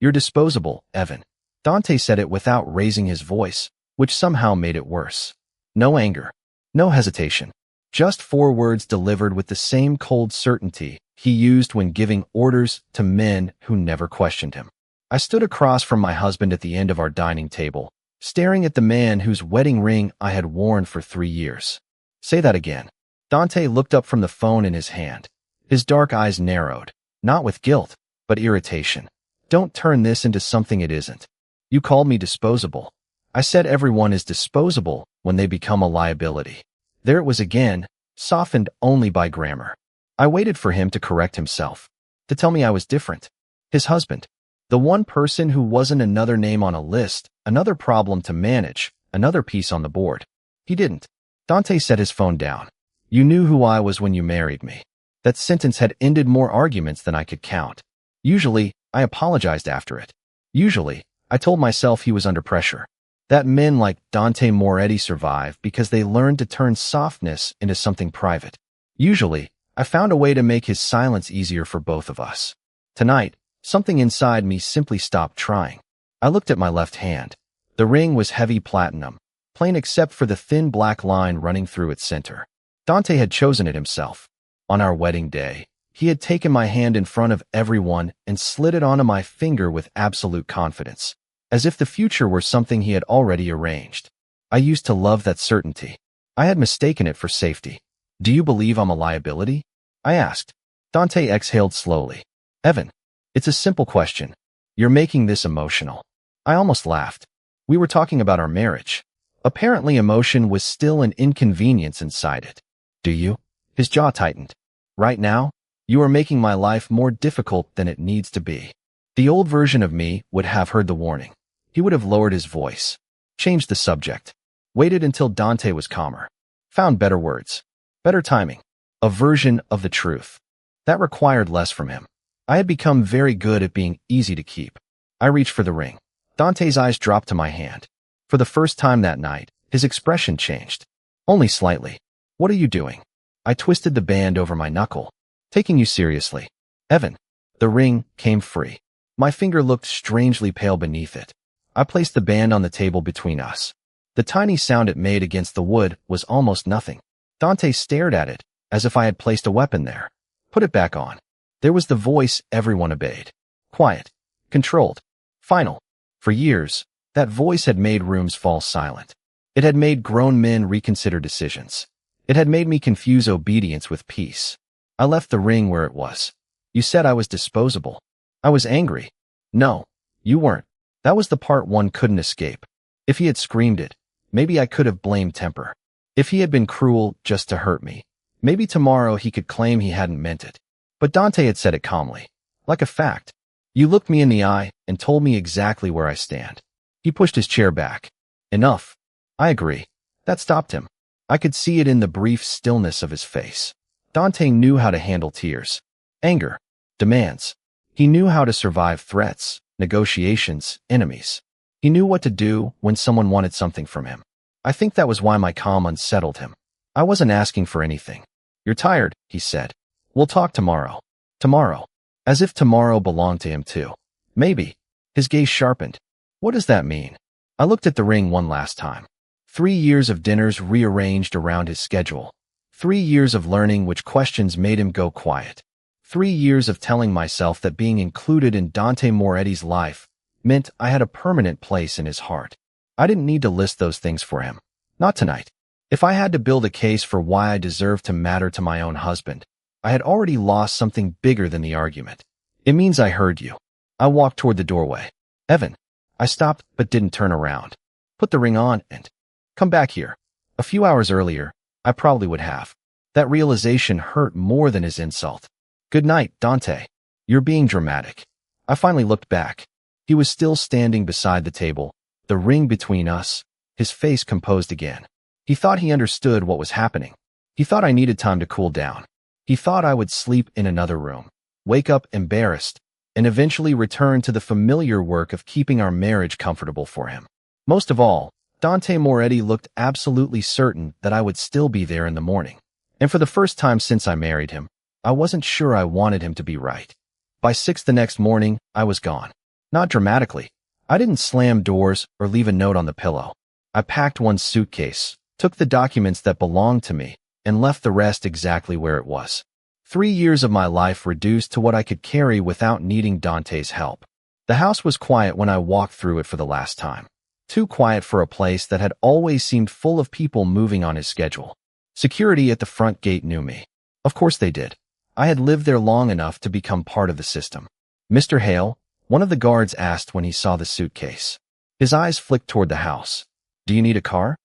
You're disposable, Evan. Dante said it without raising his voice, which somehow made it worse. No anger. No hesitation. Just 4 words delivered with the same cold certainty he used when giving orders to men who never questioned him. I stood across from my husband at the end of our dining table, staring at the man whose wedding ring I had worn for 3 years. Say that again. Dante looked up from the phone in his hand. His dark eyes narrowed, not with guilt, but irritation. Don't turn this into something it isn't. You called me disposable. I said everyone is disposable when they become a liability. There it was again, softened only by grammar. I waited for him to correct himself, to tell me I was different. His husband. The one person who wasn't another name on a list, another problem to manage, another piece on the board. He didn't. Dante set his phone down. You knew who I was when you married me. That sentence had ended more arguments than I could count. Usually, I apologized after it. Usually, I told myself he was under pressure. That men like Dante Moretti survive because they learned to turn softness into something private. Usually, I found a way to make his silence easier for both of us. Tonight, something inside me simply stopped trying. I looked at my left hand. The ring was heavy platinum, plain except for the thin black line running through its center. Dante had chosen it himself. On our wedding day, he had taken my hand in front of everyone and slid it onto my finger with absolute confidence, as if the future were something he had already arranged. I used to love that certainty. I had mistaken it for safety. Do you believe I'm a liability? I asked. Dante exhaled slowly. Evan, it's a simple question. You're making this emotional. I almost laughed. We were talking about our marriage. Apparently emotion was still an inconvenience inside it. Do you? His jaw tightened. Right now, you are making my life more difficult than it needs to be. The old version of me would have heard the warning. He would have lowered his voice, changed the subject, waited until Dante was calmer, found better words, better timing, a version of the truth. That required less from him. I had become very good at being easy to keep. I reached for the ring. Dante's eyes dropped to my hand. For the first time that night, his expression changed. Only slightly. What are you doing? I twisted the band over my knuckle. Taking you seriously. Evan. The ring came free. My finger looked strangely pale beneath it. I placed the band on the table between us. The tiny sound it made against the wood was almost nothing. Dante stared at it, as if I had placed a weapon there. Put it back on. There was the voice everyone obeyed. Quiet. Controlled. Final. For years, that voice had made rooms fall silent. It had made grown men reconsider decisions. It had made me confuse obedience with peace. I left the ring where it was. You said I was disposable. I was angry. No, you weren't. That was the part one couldn't escape. If he had screamed it, maybe I could have blamed temper. If he had been cruel just to hurt me, maybe tomorrow he could claim he hadn't meant it. But Dante had said it calmly, like a fact. You looked me in the eye and told me exactly where I stand. He pushed his chair back. Enough. I agree. That stopped him. I could see it in the brief stillness of his face. Dante knew how to handle tears, anger, demands. He knew how to survive threats, negotiations, enemies. He knew what to do when someone wanted something from him. I think that was why my calm unsettled him. I wasn't asking for anything. You're tired, he said. We'll talk tomorrow. Tomorrow. As if tomorrow belonged to him too. Maybe. His gaze sharpened. What does that mean? I looked at the ring one last time. 3 years of dinners rearranged around his schedule. 3 years of learning which questions made him go quiet. 3 years of telling myself that being included in Dante Moretti's life meant I had a permanent place in his heart. I didn't need to list those things for him. Not tonight. If I had to build a case for why I deserved to matter to my own husband, I had already lost something bigger than the argument. It means I heard you. I walked toward the doorway. Evan. I stopped but didn't turn around. Put the ring on and come back here. A few hours earlier, I probably would have. That realization hurt more than his insult. Good night, Dante. You're being dramatic. I finally looked back. He was still standing beside the table, the ring between us, his face composed again. He thought he understood what was happening. He thought I needed time to cool down. He thought I would sleep in another room, wake up embarrassed, and eventually return to the familiar work of keeping our marriage comfortable for him. Most of all, Dante Moretti looked absolutely certain that I would still be there in the morning. And for the first time since I married him, I wasn't sure I wanted him to be right. By 6 the next morning, I was gone. Not dramatically. I didn't slam doors or leave a note on the pillow. I packed one suitcase, took the documents that belonged to me, and left the rest exactly where it was. 3 years of my life reduced to what I could carry without needing Dante's help. The house was quiet when I walked through it for the last time. Too quiet for a place that had always seemed full of people moving on his schedule. Security at the front gate knew me. Of course they did. I had lived there long enough to become part of the system. "Mr. Hale?" one of the guards asked when he saw the suitcase. His eyes flicked toward the house. "Do you need a car?"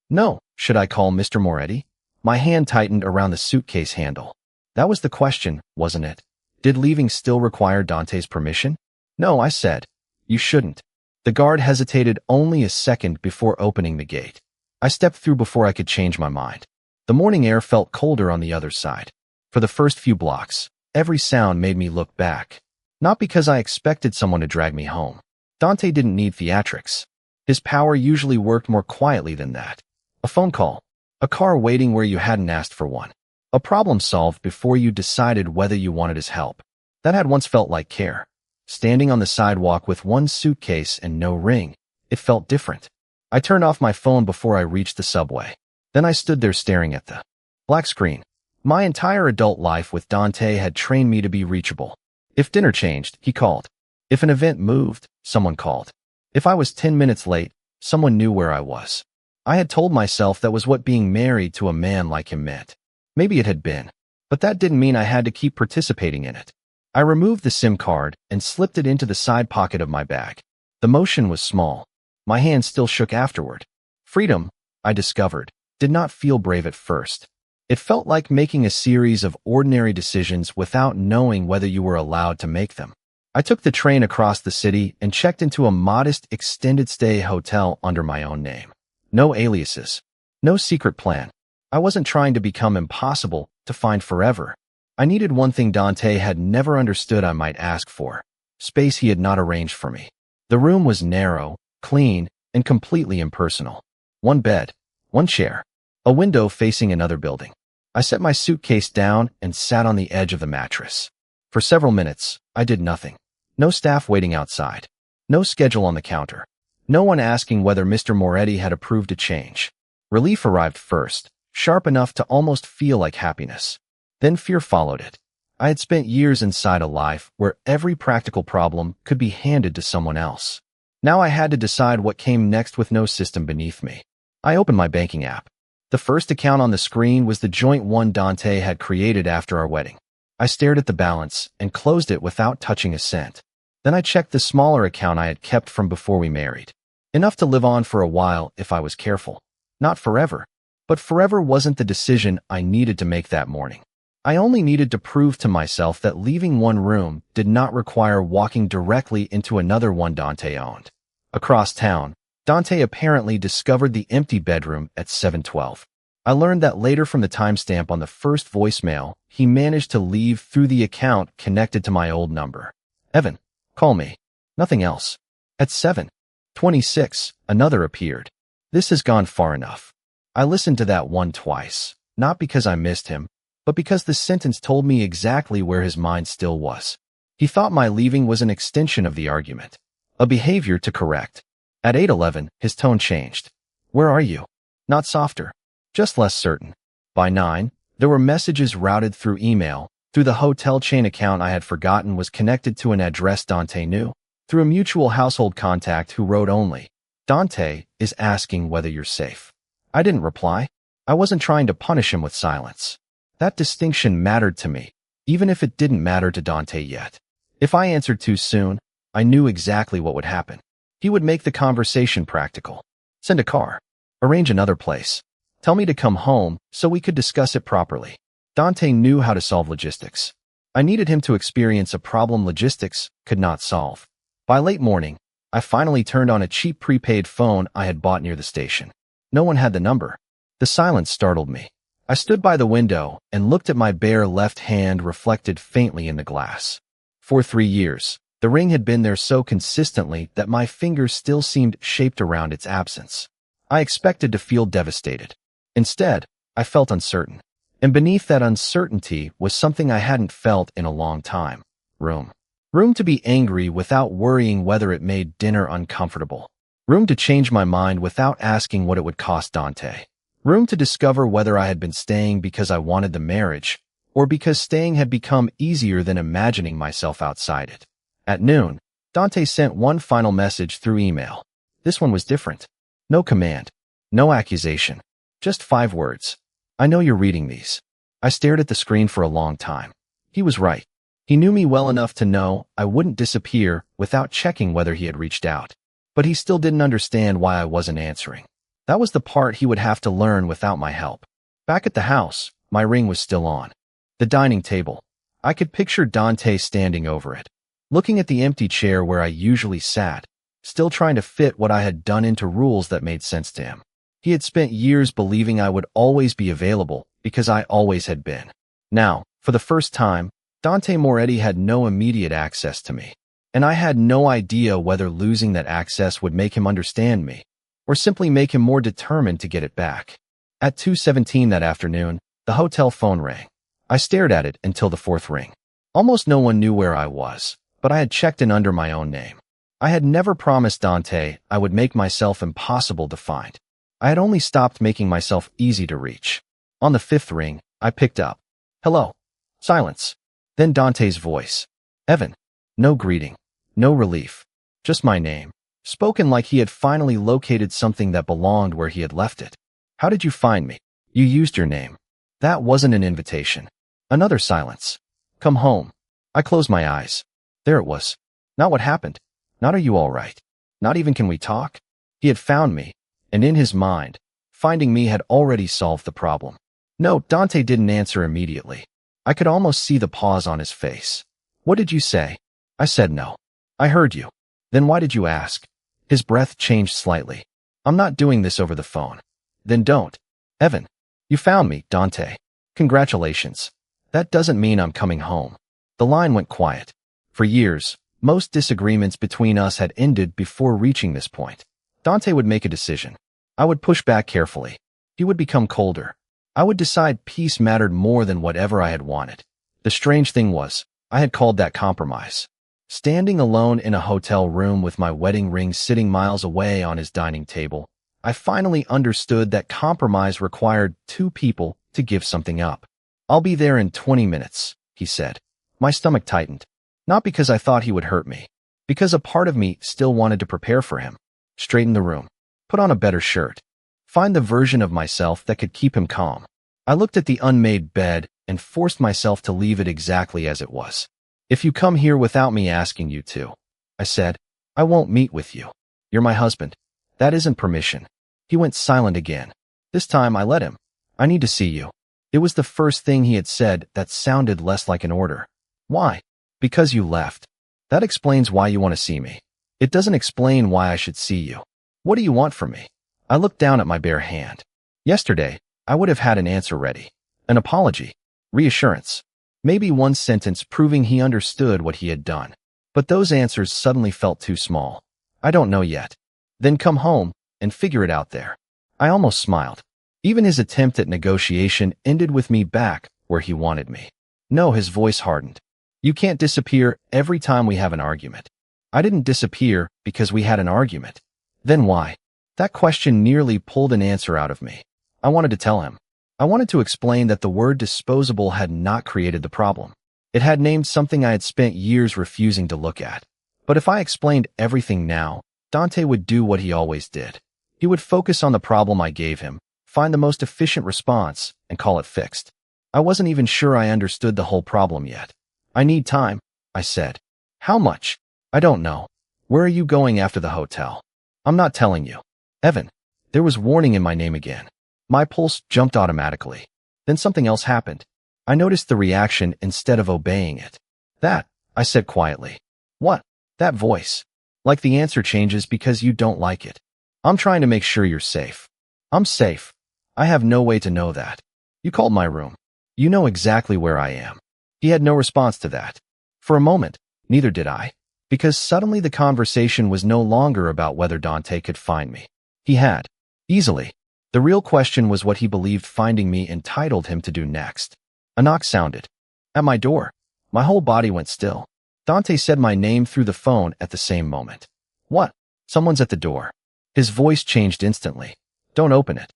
"No." "Should I call Mr. Moretti?" My hand tightened around the suitcase handle. That was the question, wasn't it? Did leaving still require Dante's permission? "No," I said. "You shouldn't." The guard hesitated only a second before opening the gate. I stepped through before I could change my mind. The morning air felt colder on the other side. For the first few blocks, every sound made me look back. Not because I expected someone to drag me home. Dante didn't need theatrics. His power usually worked more quietly than that. A phone call. A car waiting where you hadn't asked for one. A problem solved before you decided whether you wanted his help. That had once felt like care. Standing on the sidewalk with one suitcase and no ring, it felt different. I turned off my phone before I reached the subway. Then I stood there staring at the black screen. My entire adult life with Dante had trained me to be reachable. If dinner changed, he called. If an event moved, someone called. If I was 10 minutes late, someone knew where I was. I had told myself that was what being married to a man like him meant. Maybe it had been, but that didn't mean I had to keep participating in it. I removed the SIM card and slipped it into the side pocket of my bag. The motion was small. My hand still shook afterward. Freedom, I discovered, did not feel brave at first. It felt like making a series of ordinary decisions without knowing whether you were allowed to make them. I took the train across the city and checked into a modest extended-stay hotel under my own name. No aliases. No secret plan. I wasn't trying to become impossible to find forever. I needed one thing Dante had never understood I might ask for. Space he had not arranged for me. The room was narrow, clean, and completely impersonal. One bed, one chair, a window facing another building. I set my suitcase down and sat on the edge of the mattress. For several minutes, I did nothing. No staff waiting outside. No schedule on the counter. No one asking whether Mr. Moretti had approved a change. Relief arrived first, sharp enough to almost feel like happiness. Then fear followed it. I had spent years inside a life where every practical problem could be handed to someone else. Now I had to decide what came next with no system beneath me. I opened my banking app. The first account on the screen was the joint one Dante had created after our wedding. I stared at the balance and closed it without touching a cent. Then I checked the smaller account I had kept from before we married. Enough to live on for a while if I was careful. Not forever. But forever wasn't the decision I needed to make that morning. I only needed to prove to myself that leaving one room did not require walking directly into another one Dante owned. Across town, Dante apparently discovered the empty bedroom at 7:12. I learned that later from the timestamp on the first voicemail he managed to leave through the account connected to my old number. "Evan, call me." Nothing else. At 7:26, another appeared. "This has gone far enough." I listened to that one twice, not because I missed him, but because the sentence told me exactly where his mind still was. He thought my leaving was an extension of the argument, a behavior to correct. At 8:11, his tone changed. "Where are you?" Not softer, just less certain. By 9, there were messages routed through email, through the hotel chain account I had forgotten was connected to an address Dante knew, through a mutual household contact who wrote only, "Dante is asking whether you're safe." I didn't reply. I wasn't trying to punish him with silence. That distinction mattered to me, even if it didn't matter to Dante yet. If I answered too soon, I knew exactly what would happen. He would make the conversation practical. Send a car. Arrange another place. Tell me to come home so we could discuss it properly. Dante knew how to solve logistics. I needed him to experience a problem logistics could not solve. By late morning, I finally turned on a cheap prepaid phone I had bought near the station. No one had the number. The silence startled me. I stood by the window and looked at my bare left hand reflected faintly in the glass. For 3 years, the ring had been there so consistently that my fingers still seemed shaped around its absence. I expected to feel devastated. Instead, I felt uncertain. And beneath that uncertainty was something I hadn't felt in a long time. Room. Room to be angry without worrying whether it made dinner uncomfortable. Room to change my mind without asking what it would cost Dante. Room to discover whether I had been staying because I wanted the marriage, or because staying had become easier than imagining myself outside it. At noon, Dante sent one final message through email. This one was different. No command. No accusation. Just 5 words. I know you're reading these. I stared at the screen for a long time. He was right. He knew me well enough to know I wouldn't disappear without checking whether he had reached out. But he still didn't understand why I wasn't answering. That was the part he would have to learn without my help. Back at the house, my ring was still on. The dining table. I could picture Dante standing over it, looking at the empty chair where I usually sat, still trying to fit what I had done into rules that made sense to him. He had spent years believing I would always be available because I always had been. Now, for the first time, Dante Moretti had no immediate access to me, and I had no idea whether losing that access would make him understand me, or simply make him more determined to get it back. At 2:17 that afternoon, the hotel phone rang. I stared at it until the 4th ring. Almost no one knew where I was, but I had checked in under my own name. I had never promised Dante I would make myself impossible to find. I had only stopped making myself easy to reach. On the 5th ring, I picked up. Hello. Silence. Then Dante's voice. Evan. No greeting. No relief. Just my name. Spoken like he had finally located something that belonged where he had left it. How did you find me? You used your name. That wasn't an invitation. Another silence. Come home. I closed my eyes. There it was. Not what happened. Not are you all right. Not even can we talk. He had found me, and in his mind, finding me had already solved the problem. No, Dante didn't answer immediately. I could almost see the pause on his face. What did you say? I said no. I heard you. Then why did you ask? His breath changed slightly. I'm not doing this over the phone. Then don't. Evan. You found me, Dante. Congratulations. That doesn't mean I'm coming home. The line went quiet. For years, most disagreements between us had ended before reaching this point. Dante would make a decision. I would push back carefully. He would become colder. I would decide peace mattered more than whatever I had wanted. The strange thing was, I had called that compromise. Standing alone in a hotel room with my wedding ring sitting miles away on his dining table, I finally understood that compromise required 2 people to give something up. I'll be there in 20 minutes, he said. My stomach tightened. Not because I thought he would hurt me, because a part of me still wanted to prepare for him. Straighten the room. Put on a better shirt. Find the version of myself that could keep him calm. I looked at the unmade bed and forced myself to leave it exactly as it was. If you come here without me asking you to, I said, I won't meet with you. You're my husband. That isn't permission. He went silent again. This time I let him. I need to see you. It was the first thing he had said that sounded less like an order. Why? Because you left. That explains why you want to see me. It doesn't explain why I should see you. What do you want from me? I looked down at my bare hand. Yesterday, I would have had an answer ready. An apology. Reassurance. Maybe one sentence proving he understood what he had done. But those answers suddenly felt too small. I don't know yet. Then come home and figure it out there. I almost smiled. Even his attempt at negotiation ended with me back where he wanted me. No, his voice hardened. You can't disappear every time we have an argument. I didn't disappear because we had an argument. Then why? That question nearly pulled an answer out of me. I wanted to tell him. I wanted to explain that the word disposable had not created the problem. It had named something I had spent years refusing to look at. But if I explained everything now, Dante would do what he always did. He would focus on the problem I gave him, find the most efficient response, and call it fixed. I wasn't even sure I understood the whole problem yet. I need time, I said. How much? I don't know. Where are you going after the hotel? I'm not telling you. Evan. There was warning in my name again. My pulse jumped automatically. Then something else happened. I noticed the reaction instead of obeying it. That, I said quietly. What? That voice. Like the answer changes because you don't like it. I'm trying to make sure you're safe. I'm safe. I have no way to know that. You called my room. You know exactly where I am. He had no response to that. For a moment, neither did I. Because suddenly the conversation was no longer about whether Dante could find me. He had. Easily. The real question was what he believed finding me entitled him to do next. A knock sounded. At my door. My whole body went still. Dante said my name through the phone at the same moment. What? Someone's at the door. His voice changed instantly. Don't open it.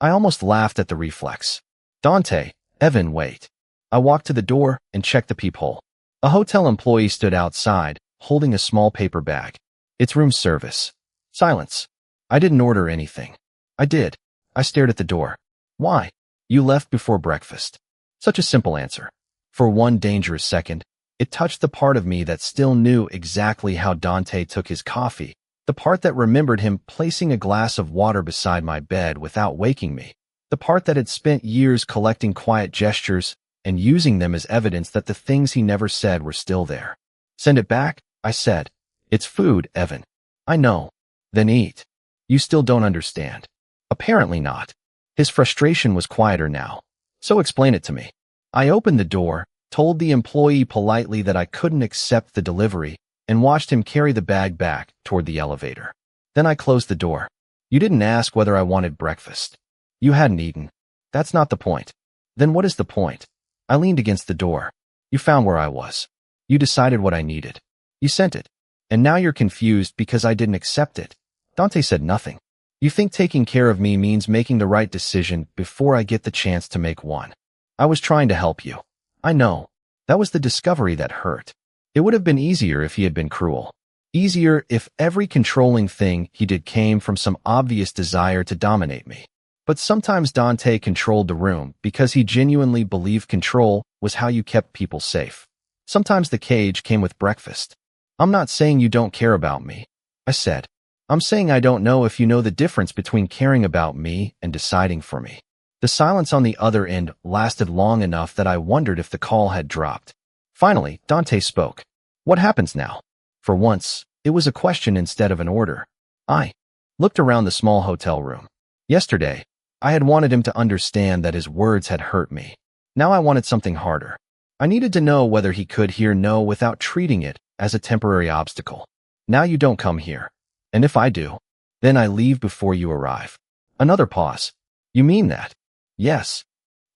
I almost laughed at the reflex. Dante, Evan, wait. I walked to the door and checked the peephole. A hotel employee stood outside, holding a small paper bag. It's room service. Silence. I didn't order anything. I did. I stared at the door. Why? You left before breakfast. Such a simple answer. For one dangerous second, it touched the part of me that still knew exactly how Dante took his coffee, the part that remembered him placing a glass of water beside my bed without waking me, the part that had spent years collecting quiet gestures and using them as evidence that the things he never said were still there. Send it back, I said. It's food, Evan. I know. Then eat. You still don't understand. Apparently not. His frustration was quieter now. So explain it to me. I opened the door, told the employee politely that I couldn't accept the delivery, and watched him carry the bag back toward the elevator. Then I closed the door. You didn't ask whether I wanted breakfast. You hadn't eaten. That's not the point. Then what is the point? I leaned against the door. You found where I was. You decided what I needed. You sent it. And now you're confused because I didn't accept it. Dante said nothing. You think taking care of me means making the right decision before I get the chance to make one. I was trying to help you. I know. That was the discovery that hurt. It would have been easier if he had been cruel. Easier if every controlling thing he did came from some obvious desire to dominate me. But sometimes Dante controlled the room because he genuinely believed control was how you kept people safe. Sometimes the cage came with breakfast. I'm not saying you don't care about me, I said. I'm saying I don't know if you know the difference between caring about me and deciding for me. The silence on the other end lasted long enough that I wondered if the call had dropped. Finally, Dante spoke. What happens now? For once, it was a question instead of an order. I looked around the small hotel room. Yesterday, I had wanted him to understand that his words had hurt me. Now I wanted something harder. I needed to know whether he could hear no without treating it as a temporary obstacle. Now you don't come here. And if I do, then I leave before you arrive. Another pause. You mean that? Yes.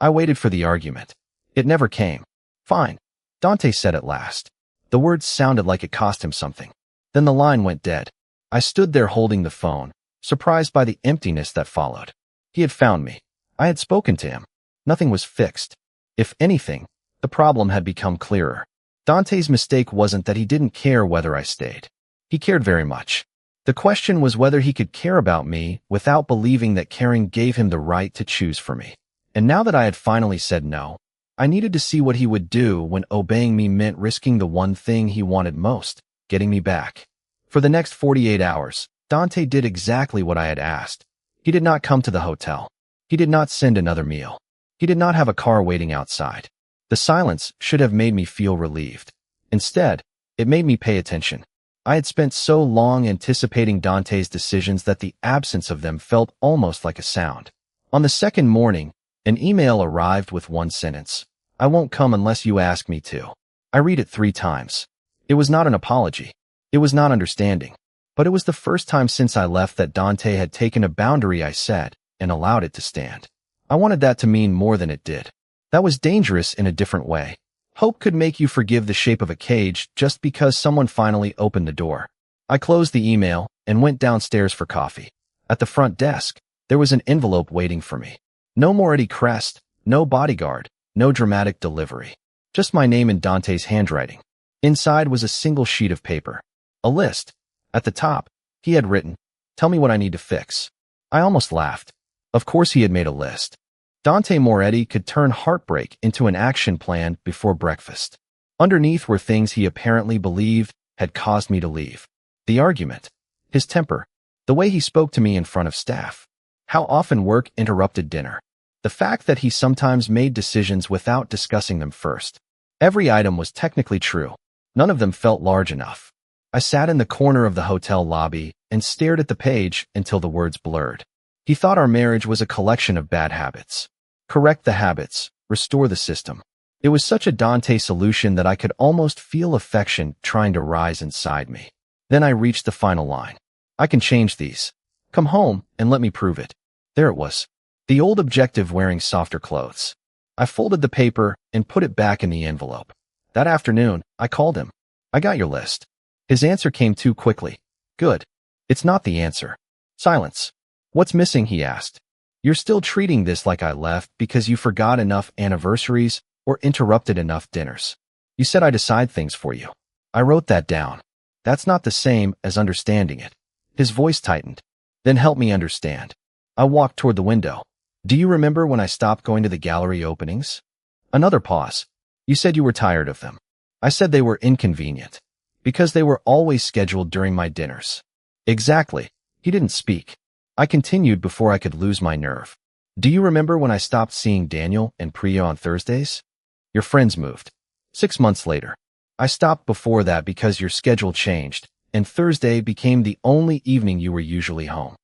I waited for the argument. It never came. Fine, Dante said at last. The words sounded like it cost him something. Then the line went dead. I stood there holding the phone, surprised by the emptiness that followed. He had found me. I had spoken to him. Nothing was fixed. If anything, the problem had become clearer. Dante's mistake wasn't that he didn't care whether I stayed. He cared very much. The question was whether he could care about me without believing that caring gave him the right to choose for me. And now that I had finally said no, I needed to see what he would do when obeying me meant risking the one thing he wanted most, getting me back. For the next 48 hours, Dante did exactly what I had asked. He did not come to the hotel. He did not send another meal. He did not have a car waiting outside. The silence should have made me feel relieved. Instead, it made me pay attention. I had spent so long anticipating Dante's decisions that the absence of them felt almost like a sound. On the second morning, an email arrived with one sentence. I won't come unless you ask me to. I read it 3 times. It was not an apology. It was not understanding. But it was the first time since I left that Dante had taken a boundary I set and allowed it to stand. I wanted that to mean more than it did. That was dangerous in a different way. Hope could make you forgive the shape of a cage just because someone finally opened the door. I closed the email and went downstairs for coffee. At the front desk, there was an envelope waiting for me. No Moretti crest, no bodyguard, no dramatic delivery. Just my name in Dante's handwriting. Inside was a single sheet of paper. A list. At the top, he had written, "Tell me what I need to fix." I almost laughed. Of course he had made a list. Dante Moretti could turn heartbreak into an action plan before breakfast. Underneath were things he apparently believed had caused me to leave. The argument, his temper, the way he spoke to me in front of staff, how often work interrupted dinner, the fact that he sometimes made decisions without discussing them first. Every item was technically true. None of them felt large enough. I sat in the corner of the hotel lobby and stared at the page until the words blurred. He thought our marriage was a collection of bad habits. Correct the habits, restore the system. It was such a Dante solution that I could almost feel affection trying to rise inside me. Then I reached the final line. I can change these. Come home and let me prove it. There it was. The old objective wearing softer clothes. I folded the paper and put it back in the envelope. That afternoon, I called him. I got your list. His answer came too quickly. Good. It's not the answer. Silence. What's missing, he asked. You're still treating this like I left because you forgot enough anniversaries or interrupted enough dinners. You said I decide things for you. I wrote that down. That's not the same as understanding it. His voice tightened. Then help me understand. I walked toward the window. Do you remember when I stopped going to the gallery openings? Another pause. You said you were tired of them. I said they were inconvenient. Because they were always scheduled during my dinners. Exactly. He didn't speak. I continued before I could lose my nerve. Do you remember when I stopped seeing Daniel and Priya on Thursdays? Your friends moved. 6 months later. I stopped before that because your schedule changed, and Thursday became the only evening you were usually home.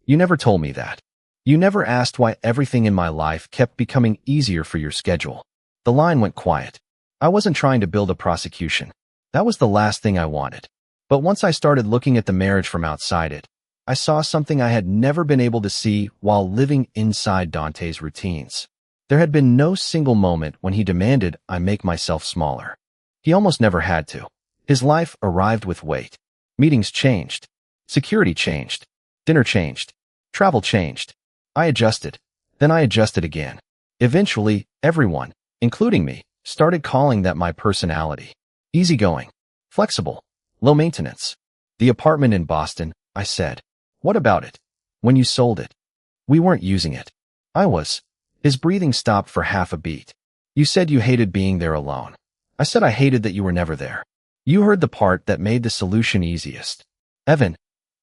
You never told me that. You never asked why everything in my life kept becoming easier for your schedule. The line went quiet. I wasn't trying to build a prosecution. That was the last thing I wanted. But once I started looking at the marriage from outside it, I saw something I had never been able to see while living inside Dante's routines. There had been no single moment when he demanded I make myself smaller. He almost never had to. His life arrived with weight. Meetings changed. Security changed. Dinner changed. Travel changed. I adjusted. Then I adjusted again. Eventually, everyone, including me, started calling that my personality. Easygoing. Flexible. Low maintenance. The apartment in Boston, I said. What about it? When you sold it? We weren't using it. I was. His breathing stopped for half a beat. You said you hated being there alone. I said I hated that you were never there. You heard the part that made the solution easiest. Evan,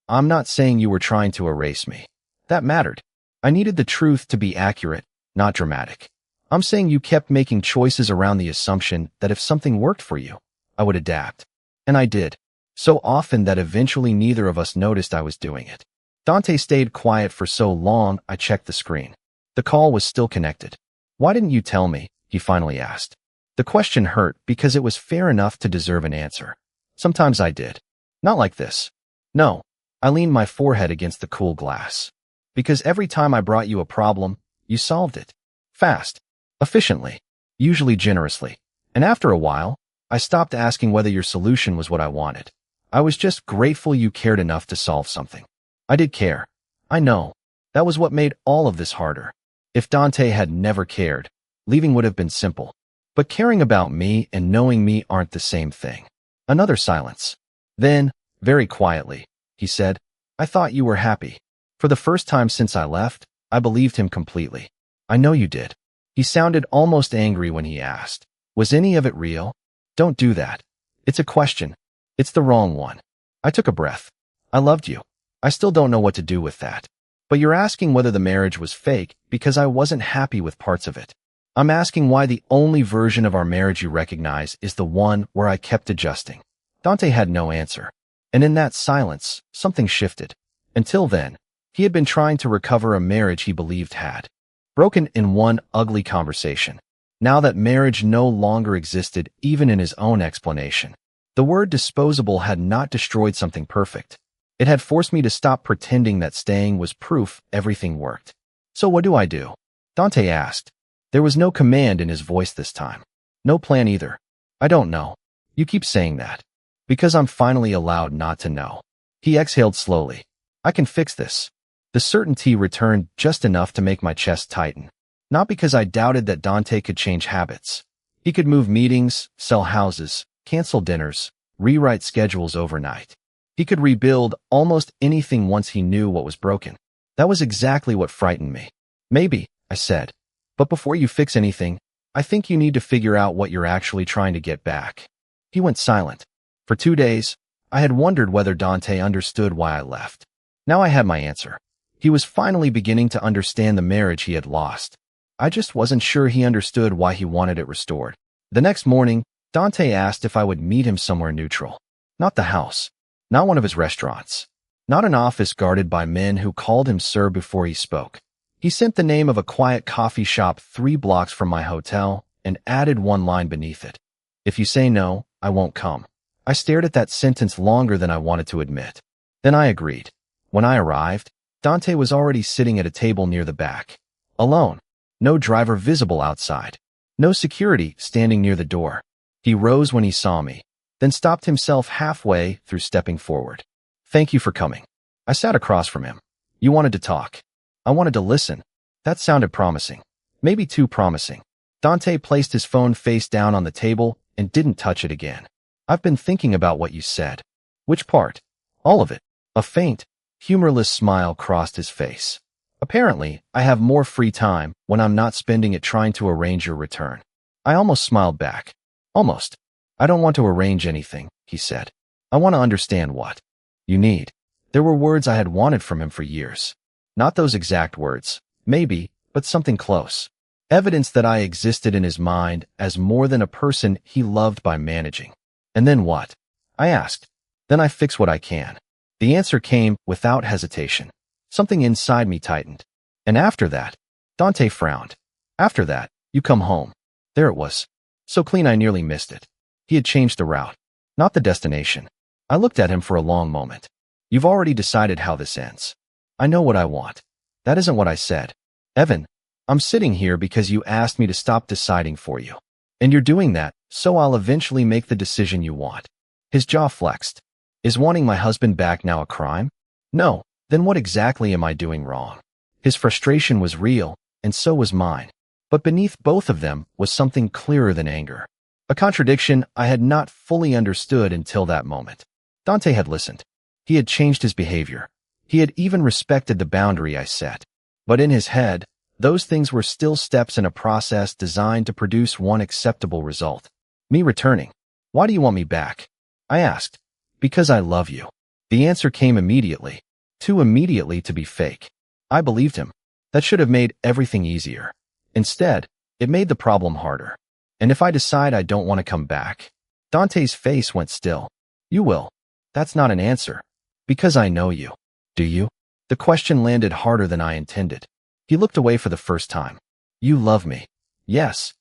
I'm not saying you were trying to erase me. That mattered. I needed the truth to be accurate, not dramatic. I'm saying you kept making choices around the assumption that if something worked for you, I would adapt. And I did. So often that eventually neither of us noticed I was doing it. Dante stayed quiet for so long I checked the screen. The call was still connected. Why didn't you tell me? He finally asked. The question hurt because it was fair enough to deserve an answer. Sometimes I did. Not like this. No. I leaned my forehead against the cool glass. Because every time I brought you a problem, you solved it. Fast. Efficiently. Usually generously. And after a while, I stopped asking whether your solution was what I wanted. I was just grateful you cared enough to solve something. I did care. I know. That was what made all of this harder. If Dante had never cared, leaving would have been simple. But caring about me and knowing me aren't the same thing. Another silence. Then, very quietly, he said, I thought you were happy. For the first time since I left, I believed him completely. I know you did. He sounded almost angry when he asked, was any of it real? Don't do that. It's a question. It's the wrong one. I took a breath. I loved you. I still don't know what to do with that. But you're asking whether the marriage was fake because I wasn't happy with parts of it. I'm asking why the only version of our marriage you recognize is the one where I kept adjusting. Dante had no answer. And in that silence, something shifted. Until then, he had been trying to recover a marriage he believed had broken in one ugly conversation. Now that marriage no longer existed even in his own explanation. The word disposable had not destroyed something perfect. It had forced me to stop pretending that staying was proof everything worked. So what do I do? Dante asked. There was no command in his voice this time. No plan either. I don't know. You keep saying that. Because I'm finally allowed not to know. He exhaled slowly. I can fix this. The certainty returned just enough to make my chest tighten. Not because I doubted that Dante could change habits. He could move meetings, sell houses, cancel dinners, rewrite schedules overnight. He could rebuild almost anything once he knew what was broken. That was exactly what frightened me. Maybe, I said. But before you fix anything, I think you need to figure out what you're actually trying to get back. He went silent. For 2 days, I had wondered whether Dante understood why I left. Now I had my answer. He was finally beginning to understand the marriage he had lost. I just wasn't sure he understood why he wanted it restored. The next morning, Dante asked if I would meet him somewhere neutral. Not the house. Not one of his restaurants. Not an office guarded by men who called him sir before he spoke. He sent the name of a quiet coffee shop 3 blocks from my hotel and added one line beneath it. If you say no, I won't come. I stared at that sentence longer than I wanted to admit. Then I agreed. When I arrived, Dante was already sitting at a table near the back. Alone. No driver visible outside. No security standing near the door. He rose when he saw me. then stopped himself halfway through stepping forward. Thank you for coming. I sat across from him. You wanted to talk. I wanted to listen. That sounded promising. Maybe too promising. Dante placed his phone face down on the table and didn't touch it again. I've been thinking about what you said. Which part? All of it. A faint, humorless smile crossed his face. Apparently, I have more free time when I'm not spending it trying to arrange your return. I almost smiled back. Almost. I don't want to arrange anything, he said. I want to understand what you need. There were words I had wanted from him for years. Not those exact words, maybe, but something close. Evidence that I existed in his mind as more than a person he loved by managing. And then what? I asked. Then I fix what I can. The answer came without hesitation. Something inside me tightened. And after that, Dante frowned. After that, you come home. There it was. So clean I nearly missed it. He had changed the route, not the destination. I looked at him for a long moment. You've already decided how this ends. I know what I want. That isn't what I said. Evan, I'm sitting here because you asked me to stop deciding for you. And you're doing that, so I'll eventually make the decision you want. His jaw flexed. Is wanting my husband back now a crime? No. Then what exactly am I doing wrong? His frustration was real, and so was mine. But beneath both of them was something clearer than anger. A contradiction I had not fully understood until that moment. Dante had listened. He had changed his behavior. He had even respected the boundary I set. But in his head, those things were still steps in a process designed to produce one acceptable result. Me returning. Why do you want me back? I asked. Because I love you. The answer came immediately. Too immediately to be fake. I believed him. That should have made everything easier. Instead, it made the problem harder. And if I decide I don't want to come back? Dante's face went still. You will. That's not an answer. Because I know you. Do you? The question landed harder than I intended. He looked away for the first time. You love me. Yes.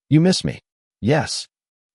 You miss me. Yes.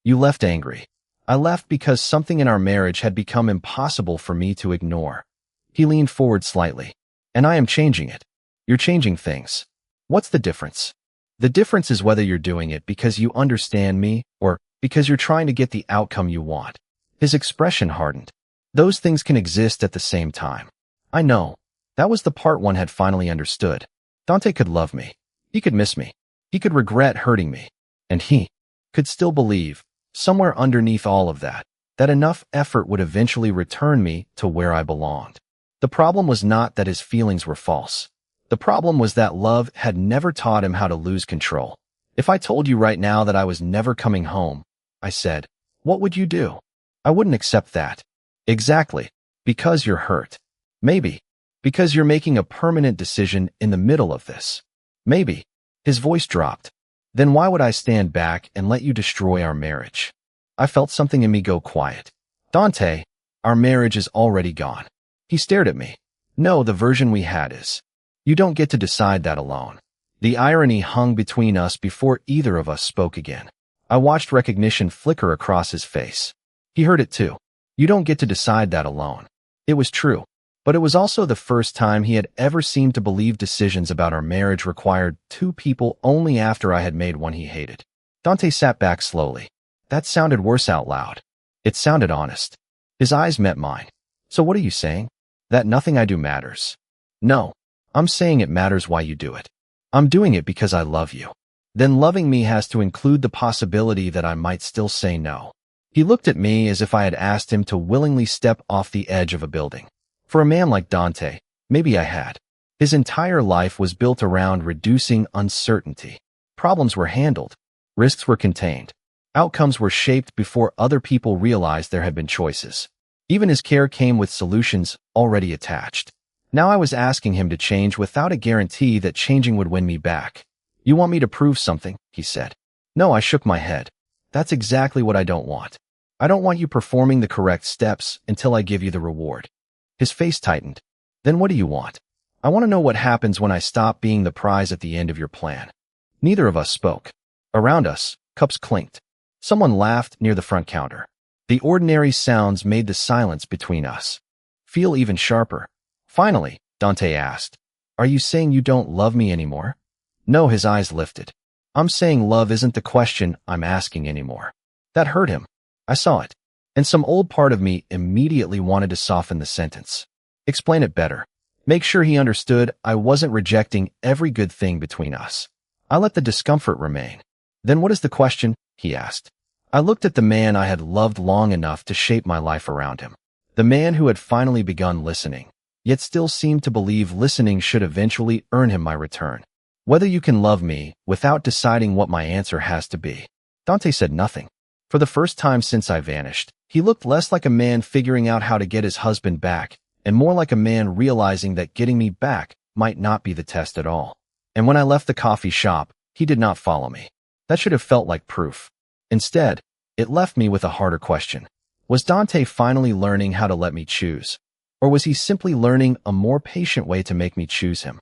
You left angry. I left because something in our marriage had become impossible for me to ignore. He leaned forward slightly. And I am changing it. You're changing things. What's the difference? The difference is whether you're doing it because you understand me or because you're trying to get the outcome you want. His expression hardened. Those things can exist at the same time. I know. That was the part one had finally understood. Dante could love me. He could miss me. He could regret hurting me. And he could still believe, somewhere underneath all of that, that enough effort would eventually return me to where I belonged. The problem was not that his feelings were false. The problem was that love had never taught him how to lose control. If I told you right now that I was never coming home, I said, what would you do? I wouldn't accept that. Exactly. Because you're hurt. Maybe. Because you're making a permanent decision in the middle of this. Maybe. His voice dropped. Then why would I stand back and let you destroy our marriage? I felt something in me go quiet. Dante, our marriage is already gone. He stared at me. No, the version we had is. You don't get to decide that alone. The irony hung between us before either of us spoke again. I watched recognition flicker across his face. He heard it too. You don't get to decide that alone. It was true. But it was also the first time he had ever seemed to believe decisions about our marriage required two people only after I had made one he hated. Dante sat back slowly. That sounded worse out loud. It sounded honest. His eyes met mine. So what are you saying? That nothing I do matters? No. I'm saying it matters why you do it. I'm doing it because I love you. Then loving me has to include the possibility that I might still say no. He looked at me as if I had asked him to willingly step off the edge of a building. For a man like Dante, maybe I had. His entire life was built around reducing uncertainty. Problems were handled. Risks were contained. Outcomes were shaped before other people realized there had been choices. Even his care came with solutions already attached. Now I was asking him to change without a guarantee that changing would win me back. You want me to prove something, he said. No, I shook my head. That's exactly what I don't want. I don't want you performing the correct steps until I give you the reward. His face tightened. Then what do you want? I want to know what happens when I stop being the prize at the end of your plan. Neither of us spoke. Around us, cups clinked. Someone laughed near the front counter. The ordinary sounds made the silence between us feel even sharper. Finally, Dante asked, are you saying you don't love me anymore? No, his eyes lifted. I'm saying love isn't the question I'm asking anymore. That hurt him. I saw it. And some old part of me immediately wanted to soften the sentence. Explain it better. Make sure he understood I wasn't rejecting every good thing between us. I let the discomfort remain. Then what is the question? He asked. I looked at the man I had loved long enough to shape my life around him. The man who had finally begun listening, yet still seemed to believe listening should eventually earn him my return. Whether you can love me without deciding what my answer has to be. Dante said nothing. For the first time since I vanished, he looked less like a man figuring out how to get his husband back, and more like a man realizing that getting me back might not be the test at all. And when I left the coffee shop, he did not follow me. That should have felt like proof. Instead, it left me with a harder question. Was Dante finally learning how to let me choose? Or was he simply learning a more patient way to make me choose him?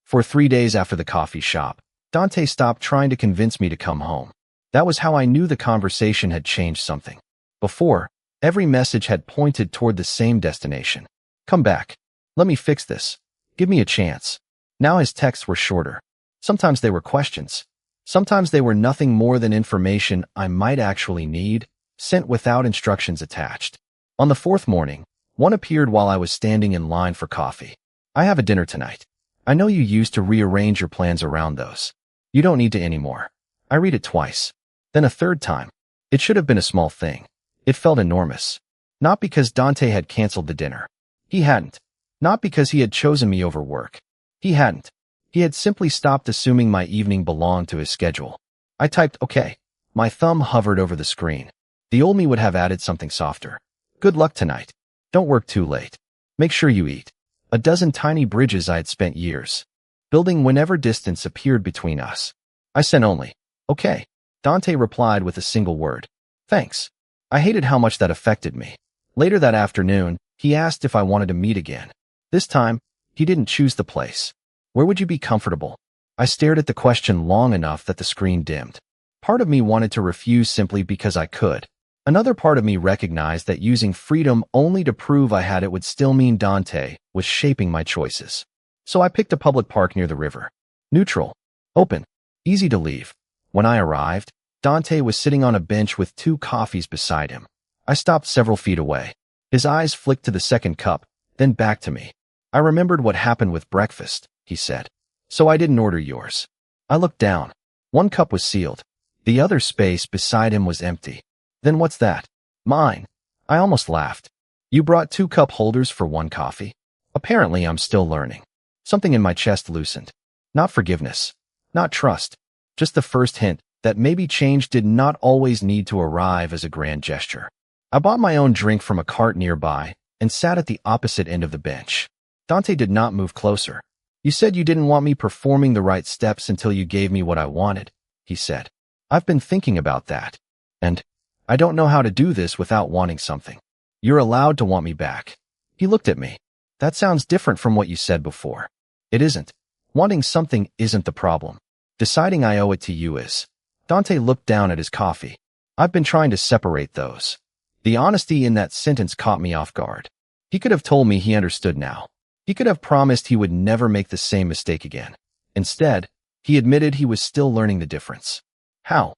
For 3 days after the coffee shop, Dante stopped trying to convince me to come home. That was how I knew the conversation had changed something. Before, every message had pointed toward the same destination. Come back. Let me fix this. Give me a chance. Now his texts were shorter. Sometimes they were questions. Sometimes they were nothing more than information I might actually need, sent without instructions attached. On the 4th morning, one appeared while I was standing in line for coffee. I have a dinner tonight. I know you used to rearrange your plans around those. You don't need to anymore. I read it twice. Then a 3rd time. It should have been a small thing. It felt enormous. Not because Dante had canceled the dinner. He hadn't. Not because he had chosen me over work. He hadn't. He had simply stopped assuming my evening belonged to his schedule. I typed, okay. My thumb hovered over the screen. The old me would have added something softer. Good luck tonight. Don't work too late. Make sure you eat. A dozen tiny bridges I had spent years building whenever distance appeared between us. I sent only, okay. Dante replied with a single word. Thanks. I hated how much that affected me. Later that afternoon, he asked if I wanted to meet again. This time, he didn't choose the place. Where would you be comfortable? I stared at the question long enough that the screen dimmed. Part of me wanted to refuse simply because I could. Another part of me recognized that using freedom only to prove I had it would still mean Dante was shaping my choices. So I picked a public park near the river. Neutral. Open. Easy to leave. When I arrived, Dante was sitting on a bench with 2 coffees beside him. I stopped several feet away. His eyes flicked to the 2nd cup, then back to me. I remembered what happened with breakfast, he said. So I didn't order yours. I looked down. 1 cup was sealed. The other space beside him was empty. Then what's that? Mine. I almost laughed. You brought 2 cup holders for 1 coffee? Apparently I'm still learning. Something in my chest loosened. Not forgiveness. Not trust. Just the first hint that maybe change did not always need to arrive as a grand gesture. I bought my own drink from a cart nearby and sat at the opposite end of the bench. Dante did not move closer. You said you didn't want me performing the right steps until you gave me what I wanted, he said. I've been thinking about that. And I don't know how to do this without wanting something. You're allowed to want me back. He looked at me. That sounds different from what you said before. It isn't. Wanting something isn't the problem. Deciding I owe it to you is. Dante looked down at his coffee. I've been trying to separate those. The honesty in that sentence caught me off guard. He could have told me he understood now. He could have promised he would never make the same mistake again. Instead, he admitted he was still learning the difference. How?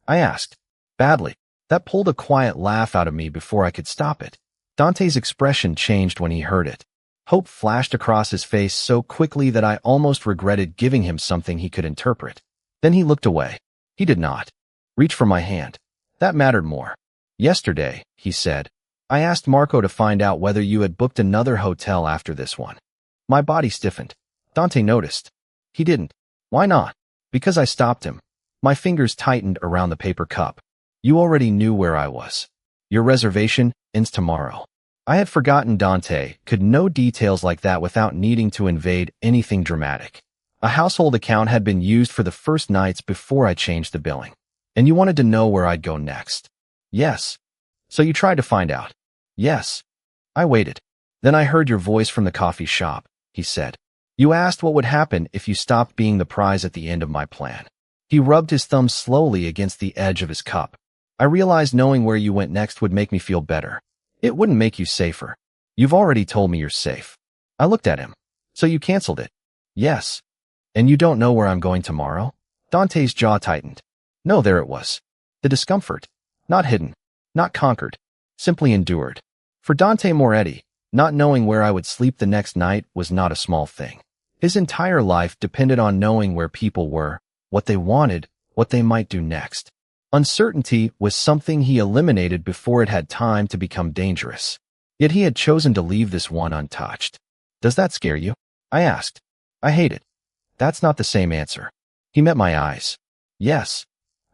I asked. Badly. That pulled a quiet laugh out of me before I could stop it. Dante's expression changed when he heard it. Hope flashed across his face so quickly that I almost regretted giving him something he could interpret. Then he looked away. He did not reach for my hand. That mattered more. Yesterday, he said, I asked Marco to find out whether you had booked another hotel after this one. My body stiffened. Dante noticed. He didn't. Why not? Because I stopped him. My fingers tightened around the paper cup. You already knew where I was. Your reservation ends tomorrow. I had forgotten Dante could know details like that without needing to invade anything dramatic. A household account had been used for the first nights before I changed the billing. And you wanted to know where I'd go next. Yes. So you tried to find out. Yes. I waited. Then I heard your voice from the coffee shop, he said. You asked what would happen if you stopped being the prize at the end of my plan. He rubbed his thumb slowly against the edge of his cup. I realized knowing where you went next would make me feel better. It wouldn't make you safer. You've already told me you're safe. I looked at him. So you canceled it? Yes. And you don't know where I'm going tomorrow? Dante's jaw tightened. No, there it was. The discomfort. Not hidden. Not conquered. simply endured. For Dante Moretti, not knowing where I would sleep the next night was not a small thing. His entire life depended on knowing where people were, what they wanted, what they might do next. Uncertainty was something he eliminated before it had time to become dangerous. Yet he had chosen to leave this one untouched. Does that scare you? I asked. I hate it. That's not the same answer. He met my eyes. Yes.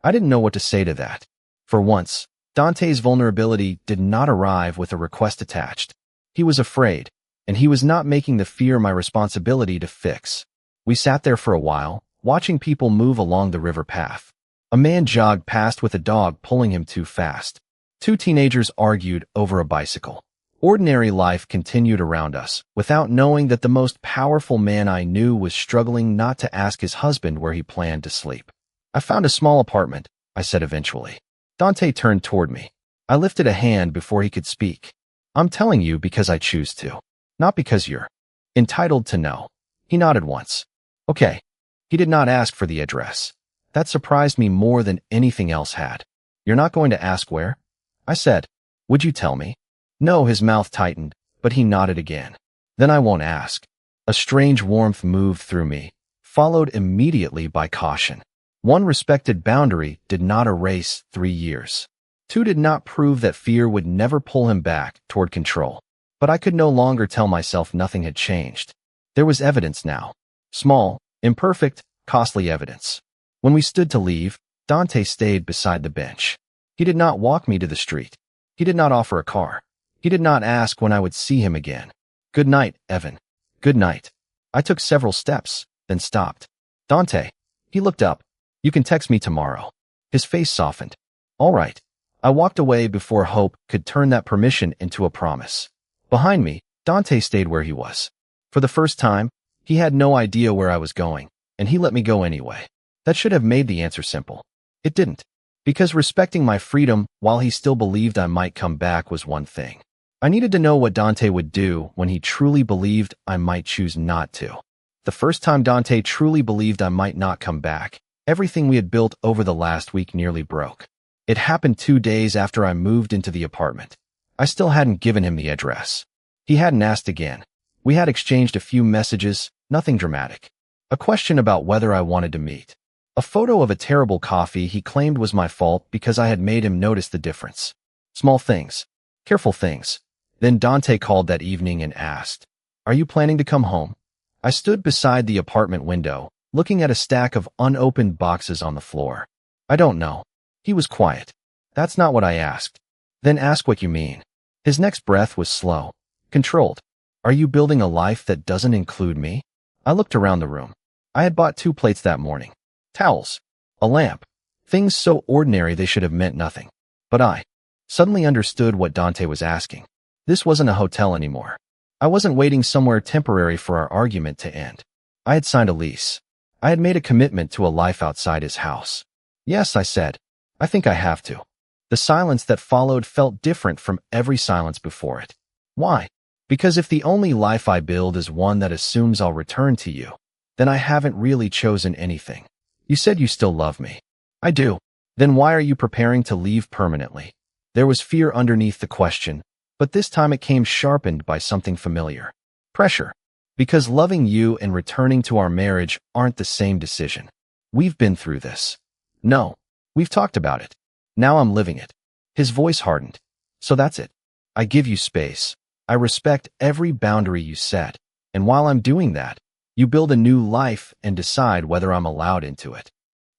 I didn't know what to say to that. For once, Dante's vulnerability did not arrive with a request attached. He was afraid, and he was not making the fear my responsibility to fix. We sat there for a while, watching people move along the river path. A man jogged past with a dog pulling him too fast. Two teenagers argued over a bicycle. Ordinary life continued around us, without knowing that the most powerful man I knew was struggling not to ask his husband where he planned to sleep. I found a small apartment, I said eventually. Dante turned toward me. I lifted a hand before he could speak. I'm telling you because I choose to, not because you're entitled to know. He nodded once. Okay. He did not ask for the address. That surprised me more than anything else had. You're not going to ask where? I said. Would you tell me? No, his mouth tightened, but he nodded again. Then I won't ask. A strange warmth moved through me, followed immediately by caution. One respected boundary did not erase 3 years. Two did not prove that fear would never pull him back toward control. But I could no longer tell myself nothing had changed. There was evidence now. Small, imperfect, costly evidence. When we stood to leave, Dante stayed beside the bench. He did not walk me to the street. He did not offer a car. He did not ask when I would see him again. Good night, Evan. Good night. I took several steps, then stopped. Dante. He looked up. You can text me tomorrow. His face softened. All right. I walked away before hope could turn that permission into a promise. Behind me, Dante stayed where he was. For the first time, he had no idea where I was going, and he let me go anyway. That should have made the answer simple. It didn't. Because respecting my freedom while he still believed I might come back was one thing. I needed to know what Dante would do when he truly believed I might choose not to. The first time Dante truly believed I might not come back, everything we had built over the last week nearly broke. It happened 2 days after I moved into the apartment. I still hadn't given him the address. He hadn't asked again. We had exchanged a few messages, nothing dramatic. A question about whether I wanted to meet. A photo of a terrible coffee he claimed was my fault because I had made him notice the difference. Small things. Careful things. Then Dante called that evening and asked, "Are you planning to come home?" I stood beside the apartment window, looking at a stack of unopened boxes on the floor. I don't know. He was quiet. That's not what I asked. Then ask what you mean. His next breath was slow, controlled. Are you building a life that doesn't include me? I looked around the room. I had bought 2 plates that morning. Towels. A lamp. Things so ordinary they should have meant nothing. But I suddenly understood what Dante was asking. This wasn't a hotel anymore. I wasn't waiting somewhere temporary for our argument to end. I had signed a lease. I had made a commitment to a life outside his house. Yes, I said. I think I have to. The silence that followed felt different from every silence before it. Why? Because if the only life I build is one that assumes I'll return to you, then I haven't really chosen anything. You said you still love me. I do. Then why are you preparing to leave permanently? There was fear underneath the question, but this time it came sharpened by something familiar. Pressure. Because loving you and returning to our marriage aren't the same decision. We've been through this. No. We've talked about it. Now I'm living it. His voice hardened. So that's it. I give you space. I respect every boundary you set. And while I'm doing that, you build a new life and decide whether I'm allowed into it.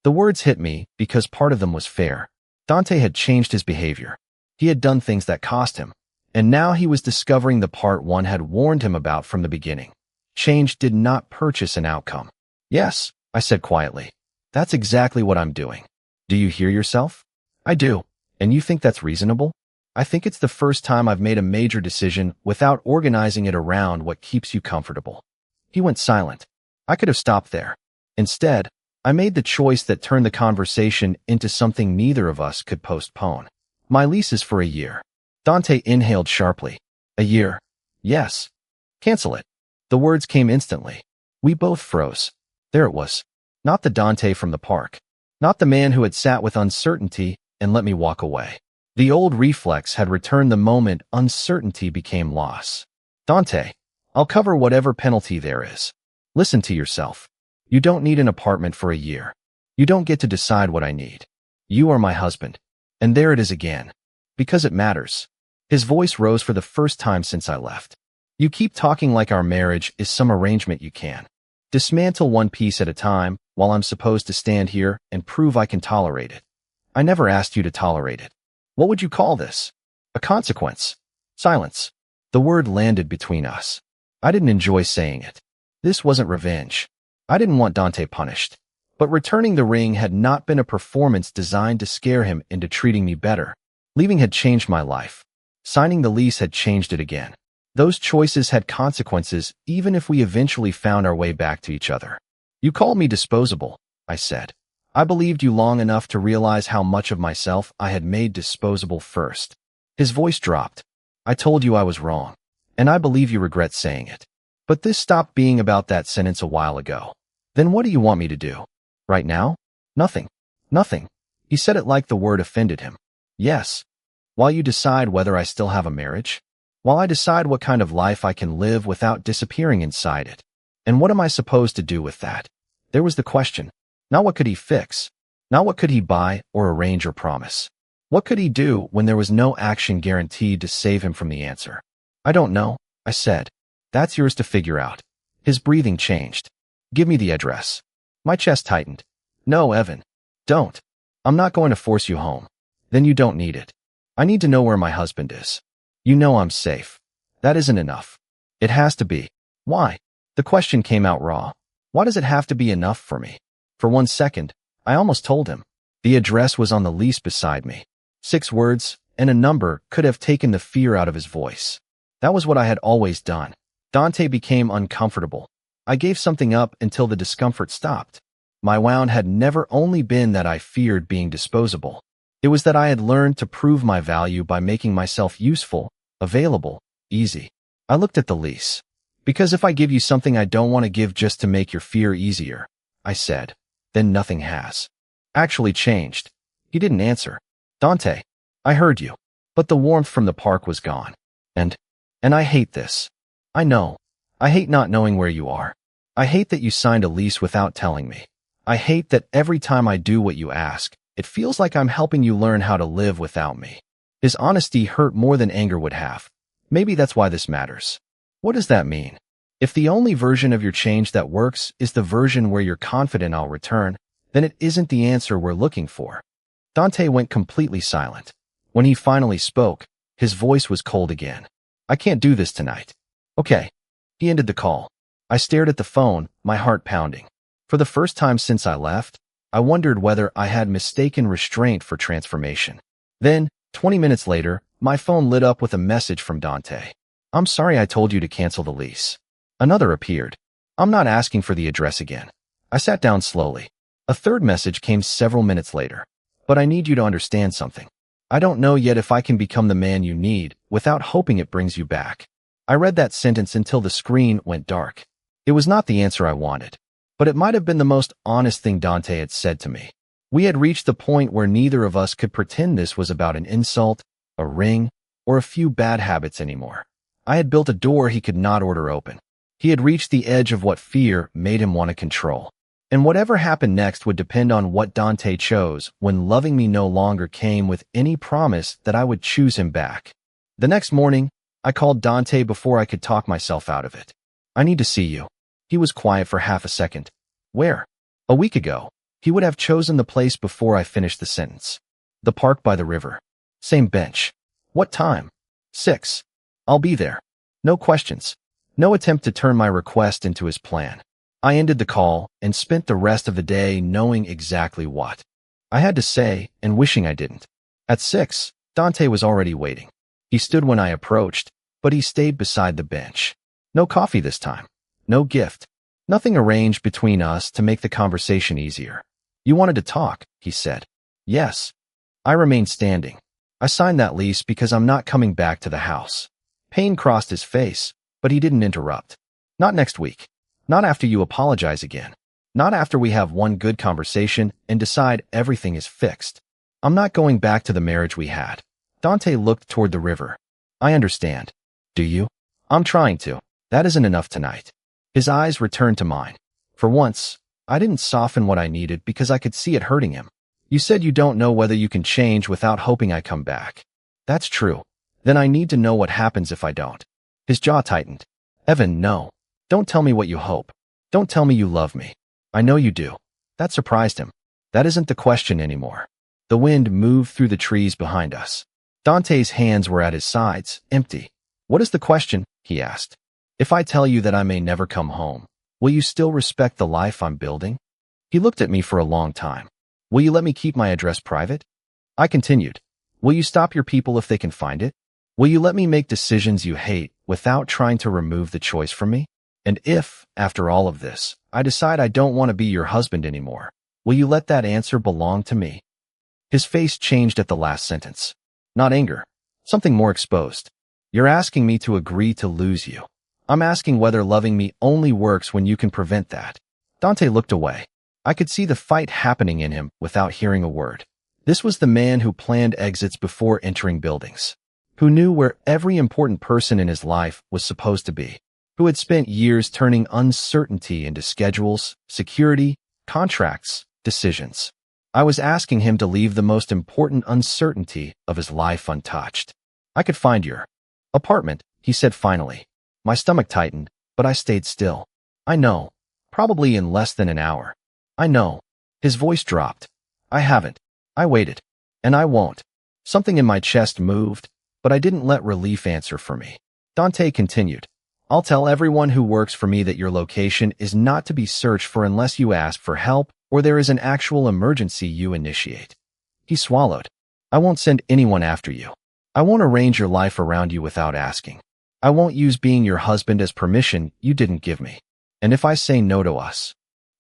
The words hit me because part of them was fair. Dante had changed his behavior. He had done things that cost him. And now he was discovering the part one had warned him about from the beginning. Change did not purchase an outcome. Yes, I said quietly. That's exactly what I'm doing. Do you hear yourself? I do. And you think that's reasonable? I think it's the first time I've made a major decision without organizing it around what keeps you comfortable. He went silent. I could have stopped there. Instead, I made the choice that turned the conversation into something neither of us could postpone. My lease is for a year. Dante inhaled sharply. A year. Yes. Cancel it. The words came instantly. We both froze. There it was. Not the Dante from the park. Not the man who had sat with uncertainty and let me walk away. The old reflex had returned the moment uncertainty became loss. Dante, I'll cover whatever penalty there is. Listen to yourself. You don't need an apartment for a year. You don't get to decide what I need. You are my husband. And there it is again. Because it matters. His voice rose for the first time since I left. You keep talking like our marriage is some arrangement you can dismantle one piece at a time while I'm supposed to stand here and prove I can tolerate it. I never asked you to tolerate it. What would you call this? A consequence. Silence. The word landed between us. I didn't enjoy saying it. This wasn't revenge. I didn't want Dante punished. But returning the ring had not been a performance designed to scare him into treating me better. Leaving had changed my life. Signing the lease had changed it again. Those choices had consequences even if we eventually found our way back to each other. You called me disposable, I said. I believed you long enough to realize how much of myself I had made disposable first. His voice dropped. I told you I was wrong, and I believe you regret saying it. But this stopped being about that sentence a while ago. Then what do you want me to do? Right now? Nothing. Nothing. He said it like the word offended him. Yes. While you decide whether I still have a marriage? While I decide what kind of life I can live without disappearing inside it. And what am I supposed to do with that? There was the question. Not what could he fix? Not what could he buy or arrange or promise? What could he do when there was no action guaranteed to save him from the answer? I don't know, I said. That's yours to figure out. His breathing changed. Give me the address. My chest tightened. No, Evan. Don't. I'm not going to force you home. Then you don't need it. I need to know where my husband is. You know I'm safe. That isn't enough. It has to be. Why? The question came out raw. Why does it have to be enough for me? For 1 second, I almost told him. The address was on the lease beside me. 6 words and a number could have taken the fear out of his voice. That was what I had always done. Dante became uncomfortable. I gave something up until the discomfort stopped. My wound had never only been that I feared being disposable. It was that I had learned to prove my value by making myself useful, available, easy. I looked at the lease. Because if I give you something I don't want to give just to make your fear easier, I said, then nothing has actually changed. He didn't answer. Dante, I heard you. But the warmth from the park was gone. And I hate this. I know. I hate not knowing where you are. I hate that you signed a lease without telling me. I hate that every time I do what you ask, it feels like I'm helping you learn how to live without me. His honesty hurt more than anger would have. Maybe that's why this matters. What does that mean? If the only version of your change that works is the version where you're confident I'll return, then it isn't the answer we're looking for. Dante went completely silent. When he finally spoke, his voice was cold again. I can't do this tonight. Okay. He ended the call. I stared at the phone, my heart pounding. For the first time since I left, I wondered whether I had mistaken restraint for transformation. Then, 20 minutes later, my phone lit up with a message from Dante. I'm sorry I told you to cancel the lease. Another appeared. I'm not asking for the address again. I sat down slowly. A third message came several minutes later. But I need you to understand something. I don't know yet if I can become the man you need without hoping it brings you back. I read that sentence until the screen went dark. It was not the answer I wanted. But it might have been the most honest thing Dante had said to me. We had reached the point where neither of us could pretend this was about an insult, a ring, or a few bad habits anymore. I had built a door he could not order open. He had reached the edge of what fear made him want to control. And whatever happened next would depend on what Dante chose when loving me no longer came with any promise that I would choose him back. The next morning, I called Dante before I could talk myself out of it. I need to see you. He was quiet for half a second. Where? A week ago. He would have chosen the place before I finished the sentence. The park by the river. Same bench. What time? 6. I'll be there. No questions. No attempt to turn my request into his plan. I ended the call and spent the rest of the day knowing exactly what I had to say and wishing I didn't. At 6, Dante was already waiting. He stood when I approached, but he stayed beside the bench. No coffee this time. No gift. Nothing arranged between us to make the conversation easier. You wanted to talk, he said. Yes. I remained standing. I signed that lease because I'm not coming back to the house. Pain crossed his face, but he didn't interrupt. Not next week. Not after you apologize again. Not after we have one good conversation and decide everything is fixed. I'm not going back to the marriage we had. Dante looked toward the river. I understand. Do you? I'm trying to. That isn't enough tonight. His eyes returned to mine. For once, I didn't soften what I needed because I could see it hurting him. You said you don't know whether you can change without hoping I come back. That's true. Then I need to know what happens if I don't. His jaw tightened. Evan, no. Don't tell me what you hope. Don't tell me you love me. I know you do. That surprised him. That isn't the question anymore. The wind moved through the trees behind us. Dante's hands were at his sides, empty. What is the question? He asked. If I tell you that I may never come home, will you still respect the life I'm building? He looked at me for a long time. Will you let me keep my address private? I continued. Will you stop your people if they can find it? Will you let me make decisions you hate without trying to remove the choice from me? And if, after all of this, I decide I don't want to be your husband anymore, will you let that answer belong to me? His face changed at the last sentence. Not anger. Something more exposed. You're asking me to agree to lose you. I'm asking whether loving me only works when you can prevent that. Dante looked away. I could see the fight happening in him without hearing a word. This was the man who planned exits before entering buildings, who knew where every important person in his life was supposed to be, who had spent years turning uncertainty into schedules, security, contracts, decisions. I was asking him to leave the most important uncertainty of his life untouched. I could find your apartment, he said finally. My stomach tightened, but I stayed still. I know. Probably in less than an hour. I know. His voice dropped. I haven't. I waited. And I won't. Something in my chest moved, but I didn't let relief answer for me. Dante continued. I'll tell everyone who works for me that your location is not to be searched for unless you ask for help or there is an actual emergency you initiate. He swallowed. I won't send anyone after you. I won't arrange your life around you without asking. I won't use being your husband as permission you didn't give me. And if I say no to us?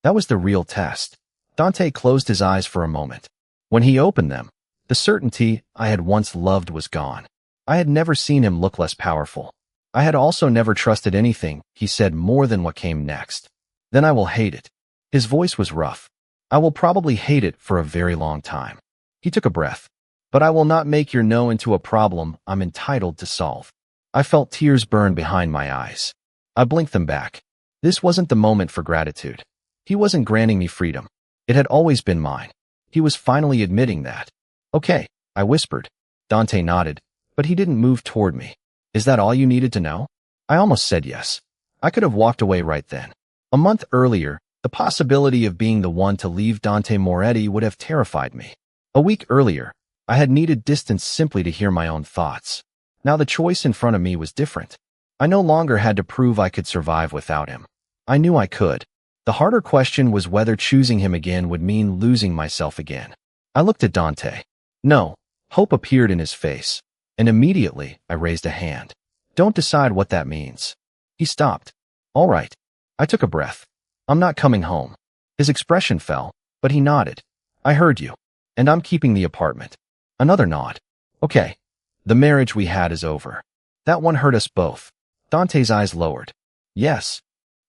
That was the real test. Dante closed his eyes for a moment. When he opened them, the certainty I had once loved was gone. I had never seen him look less powerful. I had also never trusted anything he said more than what came next. Then I will hate it. His voice was rough. I will probably hate it for a very long time. He took a breath. But I will not make your no into a problem I'm entitled to solve. I felt tears burn behind my eyes. I blinked them back. This wasn't the moment for gratitude. He wasn't granting me freedom. It had always been mine. He was finally admitting that. Okay, I whispered. Dante nodded, but he didn't move toward me. Is that all you needed to know? I almost said yes. I could have walked away right then. A month earlier, the possibility of being the one to leave Dante Moretti would have terrified me. A week earlier, I had needed distance simply to hear my own thoughts. Now the choice in front of me was different. I no longer had to prove I could survive without him. I knew I could. The harder question was whether choosing him again would mean losing myself again. I looked at Dante. No. Hope appeared in his face, and immediately I raised a hand. Don't decide what that means. He stopped. All right. I took a breath. I'm not coming home. His expression fell, but he nodded. I heard you. And I'm keeping the apartment. Another nod. Okay. The marriage we had is over. That one hurt us both. Dante's eyes lowered. Yes.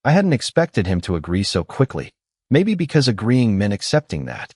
I hadn't expected him to agree so quickly. Maybe because agreeing meant accepting that.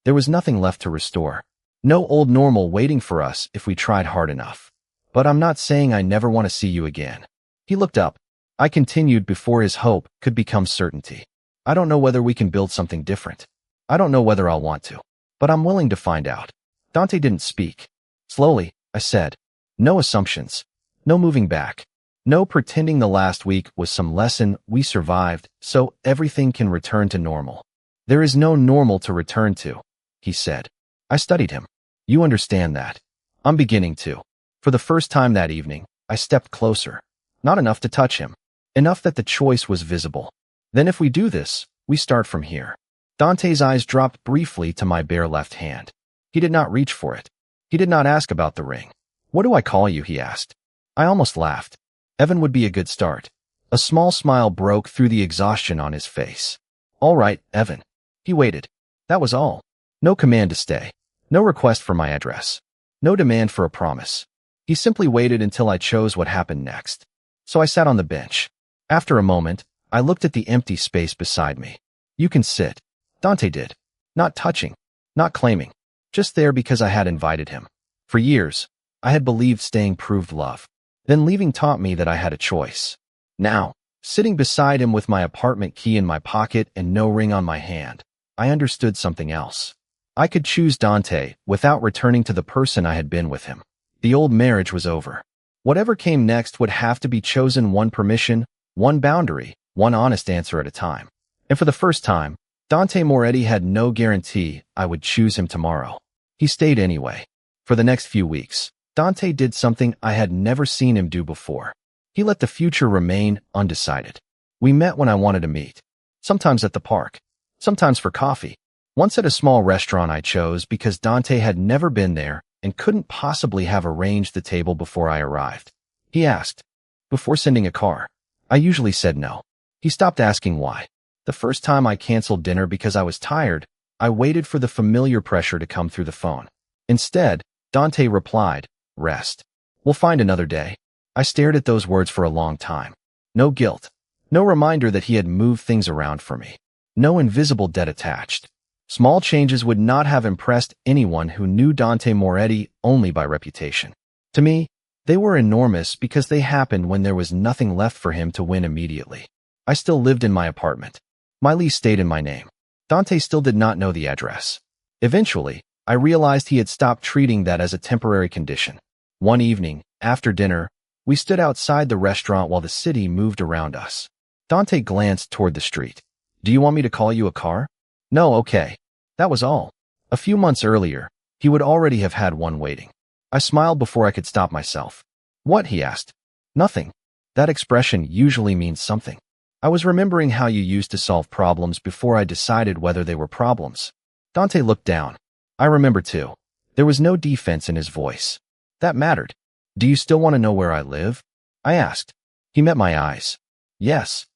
There was nothing left to restore. No old normal waiting for us if we tried hard enough. But I'm not saying I never want to see you again. He looked up. I continued before his hope could become certainty. I don't know whether we can build something different. I don't know whether I'll want to. But I'm willing to find out. Dante didn't speak. Slowly, I said, no assumptions. No moving back. No pretending the last week was some lesson we survived so everything can return to normal. There is no normal to return to, he said. I studied him. You understand that. I'm beginning to. For the first time that evening, I stepped closer. Not enough to touch him. Enough that the choice was visible. Then if we do this, we start from here. Dante's eyes dropped briefly to my bare left hand. He did not reach for it. He did not ask about the ring. What do I call you? He asked. I almost laughed. Evan would be a good start. A small smile broke through the exhaustion on his face. All right, Evan. He waited. That was all. No command to stay. No request for my address. No demand for a promise. He simply waited until I chose what happened next. So I sat on the bench. After a moment, I looked at the empty space beside me. You can sit. Dante did. Not touching. Not claiming. Just there because I had invited him. For years, I had believed staying proved love. Then leaving taught me that I had a choice. Now, sitting beside him with my apartment key in my pocket and no ring on my hand, I understood something else. I could choose Dante without returning to the person I had been with him. The old marriage was over. Whatever came next would have to be chosen one permission, one boundary, one honest answer at a time. And for the first time, Dante Moretti had no guarantee I would choose him tomorrow. He stayed anyway. For the next few weeks, Dante did something I had never seen him do before. He let the future remain undecided. We met when I wanted to meet. Sometimes at the park. Sometimes for coffee. Once at a small restaurant I chose because Dante had never been there and couldn't possibly have arranged the table before I arrived. He asked, before sending a car. I usually said no. He stopped asking why. The first time I canceled dinner because I was tired, I waited for the familiar pressure to come through the phone. Instead, Dante replied, rest. We'll find another day. I stared at those words for a long time. No guilt. No reminder that he had moved things around for me. No invisible debt attached. Small changes would not have impressed anyone who knew Dante Moretti only by reputation. To me, they were enormous because they happened when there was nothing left for him to win immediately. I still lived in my apartment. My lease stayed in my name. Dante still did not know the address. Eventually, I realized he had stopped treating that as a temporary condition. One evening, after dinner, we stood outside the restaurant while the city moved around us. Dante glanced toward the street. Do you want me to call you a car? No, okay. That was all. A few months earlier, he would already have had one waiting. I smiled before I could stop myself. What? He asked. Nothing. That expression usually means something. I was remembering how you used to solve problems before I decided whether they were problems. Dante looked down. I remember too. There was no defense in his voice. That mattered. Do you still want to know where I live? I asked. He met my eyes. Yes.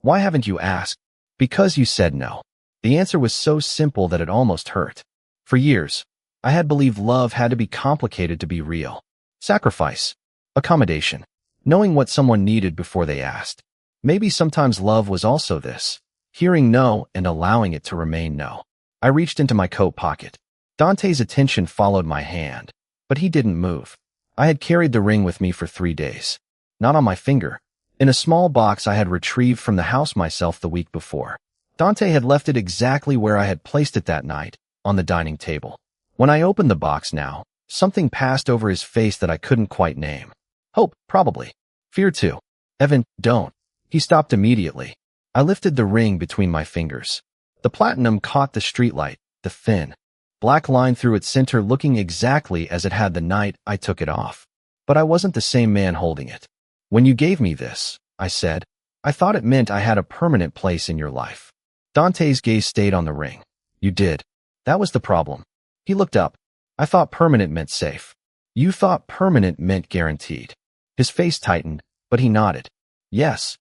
Why haven't you asked? Because you said no. The answer was so simple that it almost hurt. For years, I had believed love had to be complicated to be real. Sacrifice. Accommodation. Knowing what someone needed before they asked. Maybe sometimes love was also this. Hearing no and allowing it to remain no. I reached into my coat pocket. Dante's attention followed my hand, but he didn't move. I had carried the ring with me for 3 days. Not on my finger. In a small box I had retrieved from the house myself the week before. Dante had left it exactly where I had placed it that night, on the dining table. When I opened the box now, something passed over his face that I couldn't quite name. Hope, probably. Fear too. Evan, don't. He stopped immediately. I lifted the ring between my fingers. The platinum caught the streetlight, the thin, black line through its center looking exactly as it had the night I took it off. But I wasn't the same man holding it. When you gave me this, I said, I thought it meant I had a permanent place in your life. Dante's gaze stayed on the ring. You did. That was the problem. He looked up. I thought permanent meant safe. You thought permanent meant guaranteed. His face tightened, but he nodded. Yes.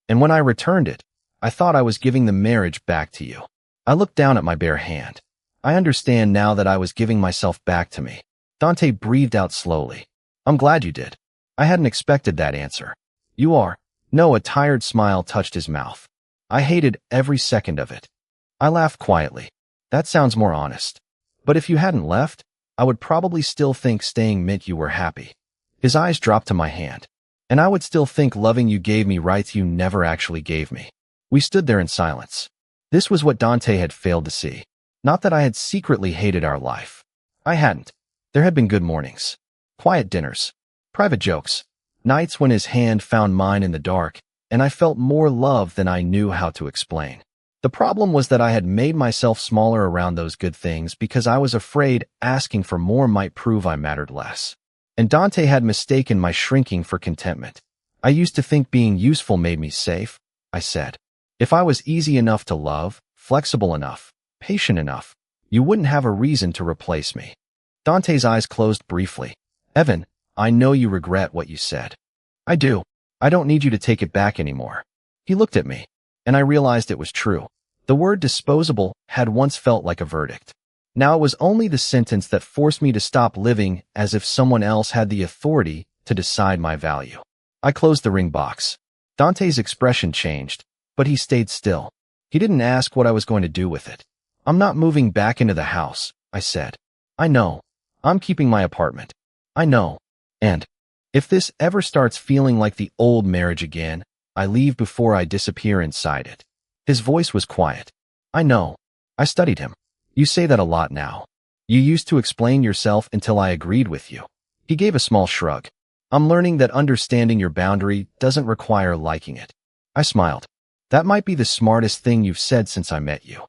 And when I returned it, I thought I was giving the marriage back to you. I looked down at my bare hand. I understand now that I was giving myself back to me. Dante breathed out slowly. I'm glad you did. I hadn't expected that answer. You are. No, a tired smile touched his mouth. I hated every second of it. I laughed quietly. That sounds more honest. But if you hadn't left, I would probably still think staying meant you were happy. His eyes dropped to my hand. And I would still think loving you gave me rights you never actually gave me. We stood there in silence. This was what Dante had failed to see. Not that I had secretly hated our life. I hadn't. There had been good mornings. Quiet dinners. Private jokes. Nights when his hand found mine in the dark, and I felt more love than I knew how to explain. The problem was that I had made myself smaller around those good things because I was afraid asking for more might prove I mattered less. And Dante had mistaken my shrinking for contentment. I used to think being useful made me safe, I said. If I was easy enough to love, flexible enough, patient enough, you wouldn't have a reason to replace me. Dante's eyes closed briefly. Evan, I know you regret what you said. I do. I don't need you to take it back anymore. He looked at me, and I realized it was true. The word disposable had once felt like a verdict. Now it was only the sentence that forced me to stop living as if someone else had the authority to decide my value. I closed the ring box. Dante's expression changed, but he stayed still. He didn't ask what I was going to do with it. I'm not moving back into the house, I said. I know. I'm keeping my apartment. I know. And if this ever starts feeling like the old marriage again, I leave before I disappear inside it. His voice was quiet. I know. I studied him. You say that a lot now. You used to explain yourself until I agreed with you. He gave a small shrug. I'm learning that understanding your boundary doesn't require liking it. I smiled. That might be the smartest thing you've said since I met you.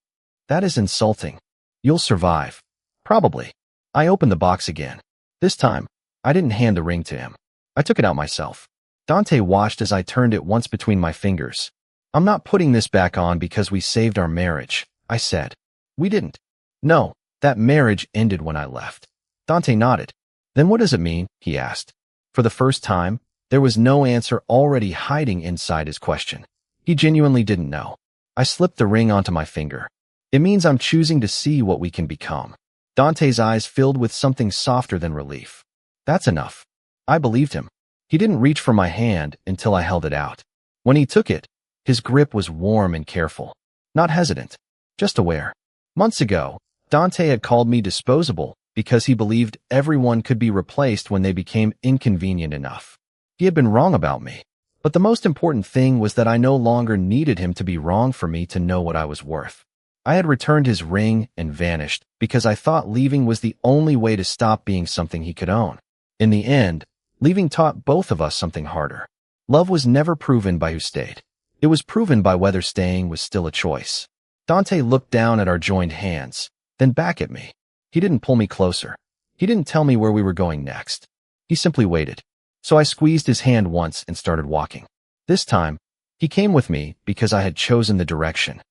That is insulting. You'll survive. Probably. I opened the box again. This time, I didn't hand the ring to him. I took it out myself. Dante watched as I turned it once between my fingers. I'm not putting this back on because we saved our marriage, I said. We didn't. No, that marriage ended when I left. Dante nodded. Then what does it mean? He asked. For the first time, there was no answer already hiding inside his question. He genuinely didn't know. I slipped the ring onto my finger. It means I'm choosing to see what we can become. Dante's eyes filled with something softer than relief. That's enough. I believed him. He didn't reach for my hand until I held it out. When he took it, his grip was warm and careful. Not hesitant, just aware. Months ago, Dante had called me disposable because he believed everyone could be replaced when they became inconvenient enough. He had been wrong about me. But the most important thing was that I no longer needed him to be wrong for me to know what I was worth. I had returned his ring and vanished because I thought leaving was the only way to stop being something he could own. In the end, leaving taught both of us something harder. Love was never proven by who stayed. It was proven by whether staying was still a choice. Dante looked down at our joined hands, then back at me. He didn't pull me closer. He didn't tell me where we were going next. He simply waited. So I squeezed his hand once and started walking. This time, he came with me because I had chosen the direction.